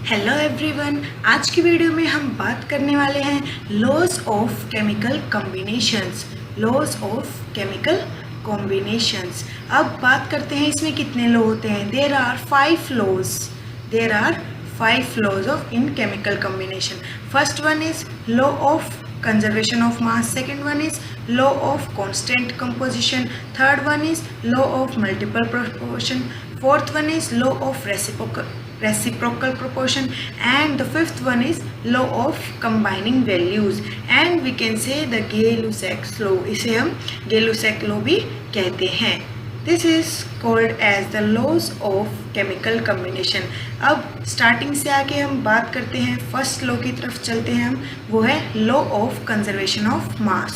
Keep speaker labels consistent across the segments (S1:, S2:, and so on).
S1: Hello everyone, आज की video में हम बात करने वाले हैं laws of chemical combinations. Laws of chemical combinations. अब बात करते हैं इसमें कितने लॉ होते हैं। There are 5 laws of in chemical combination. First one is law of conservation of mass, second one is law of constant composition, third one is law of multiple proportion, fourth one is law of reciprocal proportion, and the fifth one is law of combining values, and we can say the Gay-Lussac law. इसे हम Gay-Lussac law भी कहते हैं. This is called as the laws of chemical combination. अब starting से आके हम बात करते हैं, फर्स्ट लॉ की तरफ चलते हैं हम, वो है law of conservation of mass.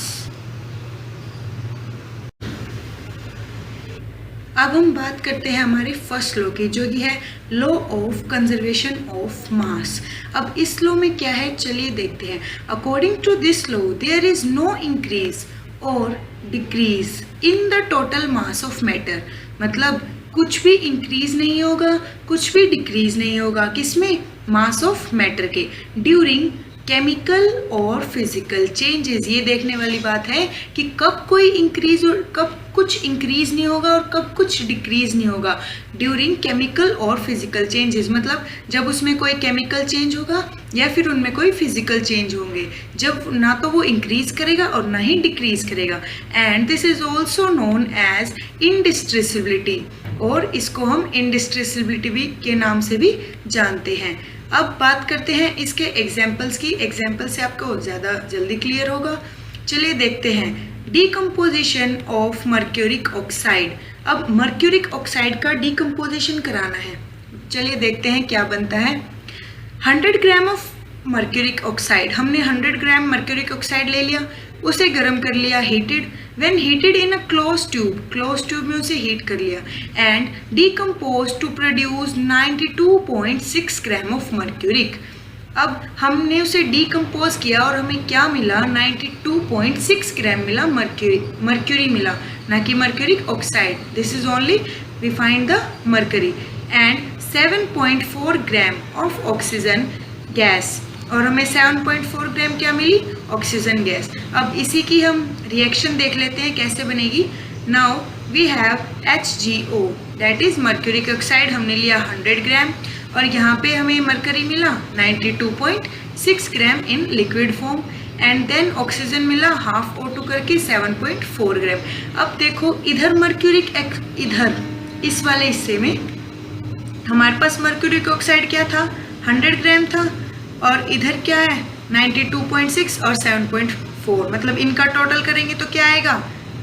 S1: अब हम बात करते हैं हमारे फर्स्ट लॉ की, जो कि है law of conservation of mass. अब इस लॉ में क्या है, चलिए देखते हैं. According to this law there is no increase और decrease in the total mass of matter. मतलब कुछ भी इंक्रीज नहीं होगा, कुछ भी डिक्रीज नहीं होगा, किसमें, मास ऑफ मैटर के, ड्यूरिंग केमिकल और फिजिकल चेंजेस. ये देखने वाली बात है कि कब कोई इंक्रीज और कब कुछ इंक्रीज नहीं होगा और कब कुछ डिक्रीज नहीं होगा. ड्यूरिंग केमिकल और फिजिकल चेंजेस, मतलब जब उसमें कोई केमिकल चेंज होगा या फिर उनमें कोई फिजिकल चेंज होंगे, जब ना तो वो इंक्रीज करेगा और ना ही डिक्रीज करेगा. And this is also known as indestructibility, और इसको हम इंडिस्ट्रेसिबिलिटी भी के नाम से भी जानते हैं. अब बात करते हैं इसके एग्जाम्पल्स की. एग्जाम्पल से आपको ज़्यादा जल्दी क्लियर होगा. चलिए देखते हैं. Decomposition of mercuric oxide. अब मर्क्यूरिक ऑक्साइड का डीकम्पोजिशन कराना है. चलिए देखते हैं क्या बनता है. 100 ग्राम ऑफ मर्क्यूरिक ऑक्साइड, हमने 100 ग्राम मर्क्यूरिक ऑक्साइड ले लिया, उसे गर्म कर लिया, heated. When heated in a close tube में उसे हीट कर लिया and decompose to produce 92.6 gram of mercuric. अब हमने उसे डीकम्पोज किया और हमें क्या मिला, 92.6 ग्राम मिला मर्क्यूरी मिला, ना कि mercuric oxide. This is only we find the mercury. And 7.4 gram of oxygen gas, और हमें 7.4 ग्राम क्या मिली, ऑक्सीजन गैस. अब इसी की हम रिएक्शन देख लेते हैं कैसे बनेगी. Now we have HgO, that is mercuric oxide. हमने लिया 100 ग्राम और यहाँ पे हमें मरकरी मिला 92.6 gram in liquid form, and then oxygen मिला हाफ O2 करके 7.4 ग्राम. अब देखो इधर मर्क्यूरिक, इधर इस वाले हिस्से में हमारे पास मर्क्यूरिक ऑक्साइड क्या था, 100 ग्राम था, और इधर क्या है 92.6 और 7.4. मतलब इनका टोटल करेंगे तो क्या आएगा,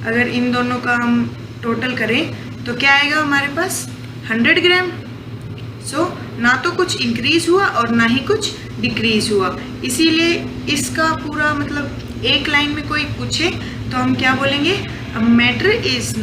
S1: अगर इन दोनों का हम टोटल करें तो क्या आएगा हमारे पास 100 ग्राम. सो ना तो कुछ इंक्रीज हुआ और ना ही कुछ डिक्रीज हुआ. इसीलिए इसका पूरा मतलब एक लाइन में कोई पूछे तो हम क्या बोलेंगे, मैटर इज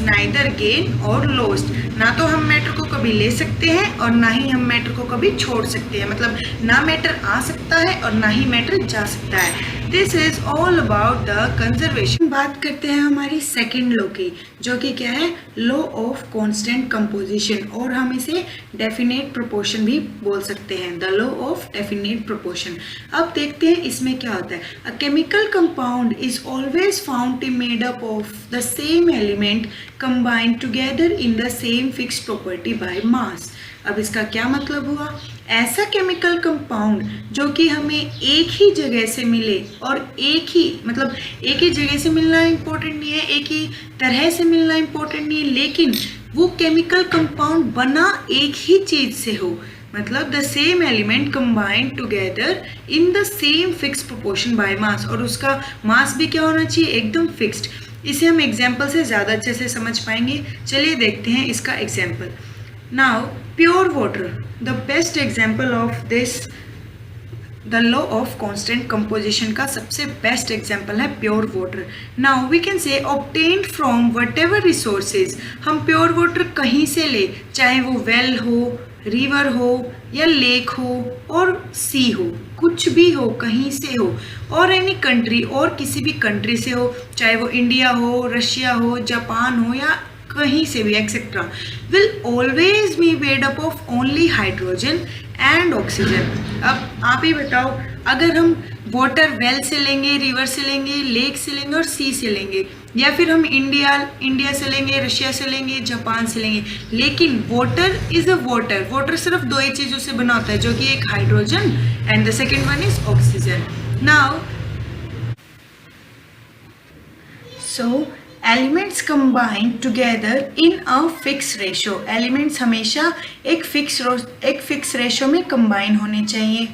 S1: नाइदर गेन और लॉस्ट. ना तो हम मैटर को कभी ले सकते हैं और ना ही हम मैटर को कभी छोड़ सकते हैं. मतलब ना मैटर आ सकता है और ना ही मैटर जा सकता है. This is all about the conservation. बात करते हैं हमारी सेकेंड लॉ की, जो कि क्या है, लॉ ऑफ कांस्टेंट कंपोजिशन, और हम इसे डेफिनेट प्रोपोर्शन भी बोल सकते हैं, the law of definite proportion. अब देखते हैं इसमें क्या होता है. A chemical compound is always found to made up of the same element combined together in the same fixed property by mass. अब इसका क्या मतलब हुआ, ऐसा केमिकल कंपाउंड जो कि हमें एक ही जगह से मिले, और एक ही जगह से मिलना इम्पोर्टेंट नहीं है, एक ही तरह से मिलना इम्पोर्टेंट नहीं है, लेकिन वो केमिकल कंपाउंड बना एक ही चीज से हो. मतलब the same element combined together in the same fixed proportion by mass, और उसका मास भी क्या होना चाहिए, एकदम फिक्स्ड. इसे हम एग्जाम्पल से ज़्यादा अच्छे से समझ पाएंगे. चलिए देखते हैं इसका example. Now pure water, the best example of this, the law of constant composition का सबसे बेस्ट एग्जाम्पल है pure water. Now we can say obtained from whatever resources. हम प्योर वाटर कहीं से ले, चाहे वो वेल हो, रिवर हो या लेक हो और सी हो, कुछ भी हो, कहीं से हो, और एनी कंट्री, और किसी भी कंट्री से हो, चाहे वो इंडिया हो, रशिया हो, जापान हो या कहीं से भी etcetera, will always be made up of only hydrogen and oxygen. अब आप ही बताओ, अगर हम वाटर वेल से लेंगे, रिवर से लेंगे, लेक से लेंगे और सी से लेंगे, या फिर हम इंडिया से लेंगे, रशिया से लेंगे, जापान से लेंगे, लेकिन वाटर इज अ वाटर सिर्फ दो ही चीज़ों से बना होता है, जो कि एक hydrogen and the second one is oxygen. Now so elements combine together in a fixed ratio। elements हमेशा एक फिक्स रेशो में कंबाइन होने चाहिए।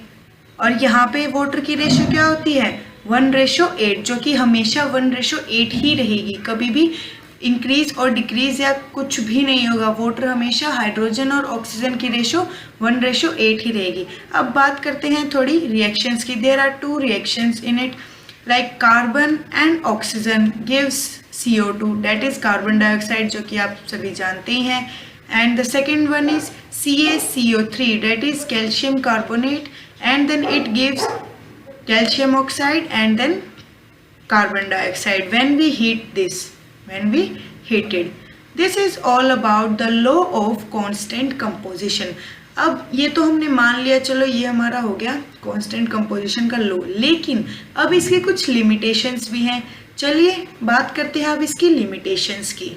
S1: और यहाँ पे वाटर की रेशो क्या होती है 1:8, जो कि हमेशा 1:8 ही रहेगी, कभी भी इंक्रीज और डिक्रीज या कुछ भी नहीं होगा। वाटर हमेशा हाइड्रोजन और ऑक्सीजन की रेशो 1:8 ही रहेगी। अब बात करते हैं थोड़ी रिएक्शंस की। There are 2 reactions in it, like carbon and oxygen gives CO2, that is carbon dioxide, जो कि आप सभी जानते ही हैं, and the second one is CaCO3, that is calcium carbonate, and then it gives calcium oxide and then carbon dioxide when we heat it. This is all about the law of constant composition। अब ये तो हमने मान लिया, चलो ये हमारा हो गया कांस्टेंट कंपोजिशन का लॉ, लेकिन अब इसके कुछ लिमिटेशंस भी हैं। चलिए बात करते हैं अब इसकी लिमिटेशंस की।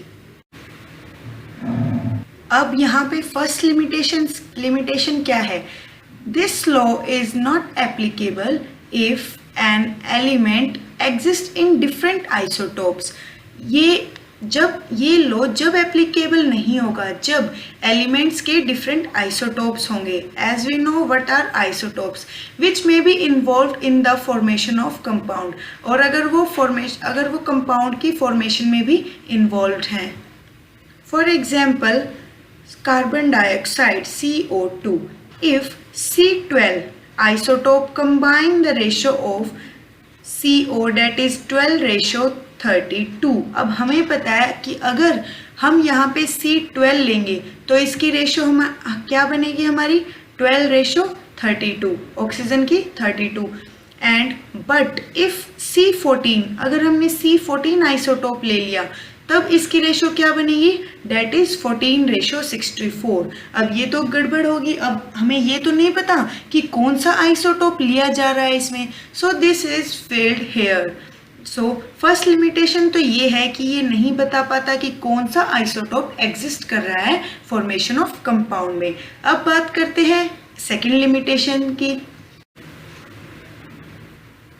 S1: अब यहाँ पे फर्स्ट लिमिटेशन क्या है, this law is not applicable if an element exist in different isotopes. ये लॉ जब एप्लीकेबल नहीं होगा जब एलिमेंट्स के डिफरेंट आइसोटोप्स होंगे। As we know what are isotopes, which may be involved in the formation of compound, और अगर वो कंपाउंड की फॉर्मेशन में भी इन्वॉल्व्ड हैं। For example carbon dioxide CO2, if C12 isotope combine the ratio of CO, that is 12:32। अब हमें पता है कि अगर हम यहाँ पे C12 लेंगे तो इसकी रेशो क्या बनेगी हमारी 12:32, ऑक्सीजन की 32। एंड बट इफ C14, अगर हमने C14 आइसोटोप ले लिया तब इसकी रेशो क्या बनेगी, डेट इज 14:64। अब ये तो गड़बड़ होगी, अब हमें ये तो नहीं पता कि कौन सा आइसोटोप लिया जा रहा है इसमें, so this is failed here. So first limitation तो ये है कि ये नहीं बता पाता कि कौन सा आइसोटोप एग्जिस्ट कर रहा है फॉर्मेशन ऑफ कंपाउंड में। अब बात करते हैं सेकेंड लिमिटेशन की।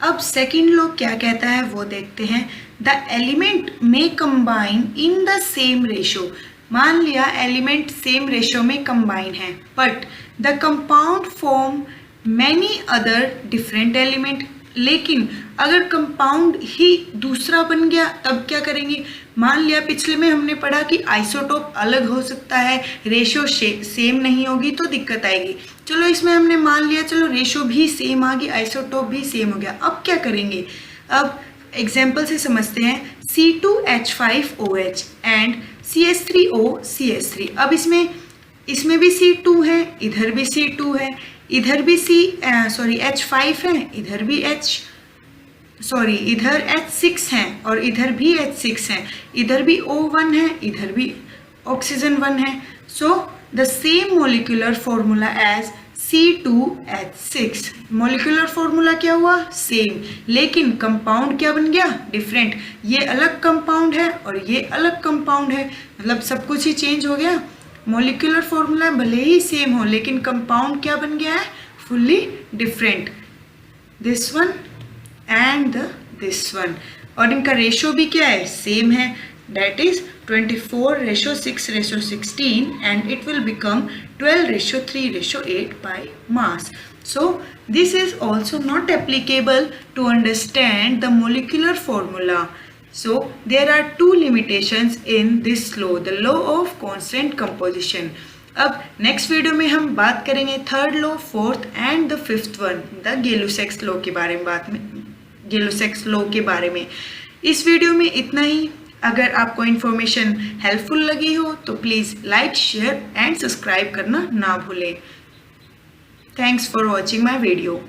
S1: अब सेकेंड लॉ क्या कहता है वो देखते हैं। द एलिमेंट में combine in the same ratio. मान लिया एलिमेंट सेम रेशो में कंबाइन है, but the compound form many other different element. लेकिन अगर कंपाउंड ही दूसरा बन गया तब क्या करेंगे। मान लिया पिछले में हमने पढ़ा कि आइसोटोप अलग हो सकता है, रेशो सेम नहीं होगी तो दिक्कत आएगी। चलो इसमें हमने मान लिया, चलो रेशो भी सेम आ गई, आइसोटोप भी सेम हो गया। अब क्या करेंगे, अब एग्जाम्पल से समझते हैं। C2H5OH and CH3O CH3। अब इसमें भी C2 है, इधर भी C2 है, इधर भी H5 है, इधर H6 है और इधर भी H6 है, इधर भी O1 है, इधर भी ऑक्सीजन 1 है। So the same molecular formula as C2H6। Molecular formula क्या हुआ, सेम, लेकिन कंपाउंड क्या बन गया, डिफरेंट। ये अलग कंपाउंड है और ये अलग कंपाउंड है, मतलब सब कुछ ही चेंज हो गया। मोलिकुलर फॉर्मूला भले ही सेम हो लेकिन कंपाउंड क्या बन गया है, fully different, this one and this one. और इनका रेशो भी क्या है, सेम है, that is 24:6:16 and it will become 12:3:8 by mass. So this is also not applicable to understand the molecular formula. So there are two limitations in this law, the law of constant composition. अब next video में हम बात करेंगे third law, fourth and the fifth one, the Gay Lussac's law के बारे में। इस video में इतना ही। अगर आपको इन्फॉर्मेशन हेल्पफुल लगी हो तो please like, share and subscribe करना ना भूलें। Thanks for watching my video.